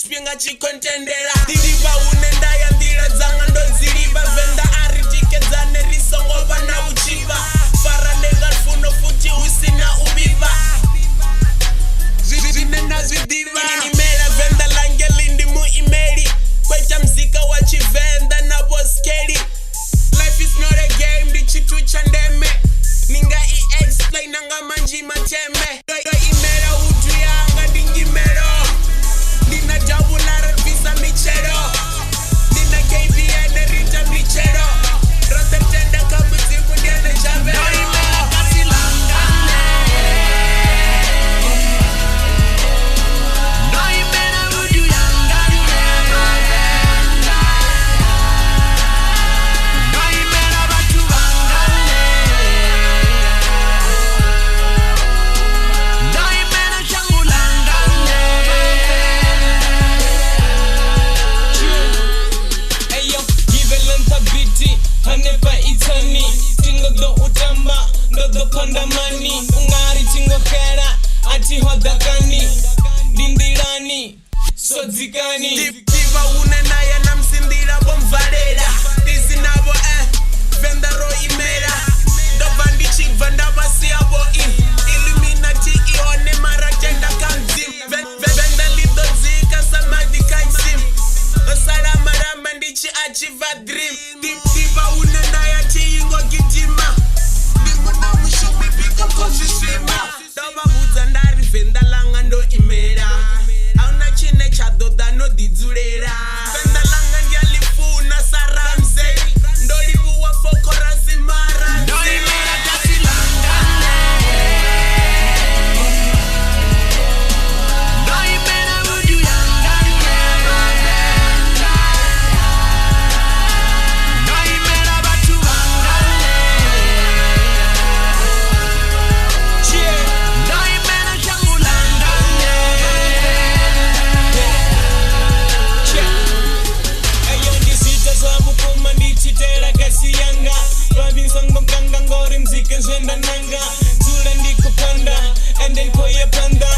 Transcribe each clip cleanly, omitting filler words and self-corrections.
chipinga chikontendera diriva unenda ya ndira dzanga ndoziriva venda ari tikedzane risongova na uchiva fara nengafuno futi usina ubiva zvinena zvidiva imela venda langelindi muimeli kweta mzika wa chivenda na boskeli life is not a game ndichitu cha ndeme ninga i-explain anga manji mateme imela utu yanga ndingimelo nina jabulare visa michero nina KBN rita michero rotetenda kamuzimu ndiane javero imela kasi langane no imela utu yangane no imela batu bangane no imela changulangane. Ayo givelenta biti hanepa itani tingo do utamba do pandamani ungari tingo khera ati hodakani dindirani sodzikani diva unena ya namsindira bomvalera dizinabo vendaro imera dobandi chivanda basiabo illuminati ione maratenda kanzim venda lidozika samadi kaisim osara maramba ndichi achiva dream diva unena ya tiyingo gijima ndimuna mushumi pika kozisima dobabudza ndari venda langa ndo imera auna chine chadoda no didzulera venda langa ndialifuna saramze ndolivuwa fokorasi mara ndoimera tasilangane ndoimera udu yangane ndoimera batu bangane ndoimera changulangane. Ayo ndizita zvabukuma ndichitera kasi yanga vavinsongo kanga ngori mzike zvenda nanga dzula ndikupanda ende nkoyepanda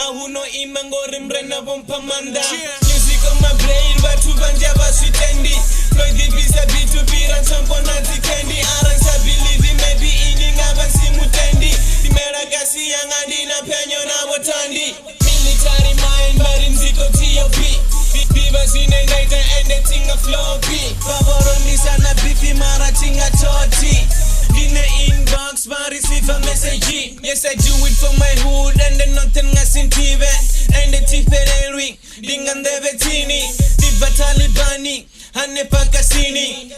ahuno ima ngori mrena vompamanda music on my brain vatu vanja vasvitendi noidhipisa bitupira ntsongona dzikendi aransability maybe iningava nsimutendi dimera kasi yanga ndina penyo navotandi military mind vari mziko top diva zinendaita ende tinga floppy vavoronisa bifi mara tinga toti dine inbox va receive a message. Yes I do it for my hood and then nothing ngasintive and the tiferelwi dingandeve tini diva talibani hanepa kasini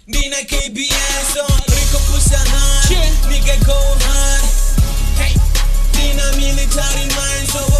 dina KBN so Rico push hard nigga go hard hey dina military mind so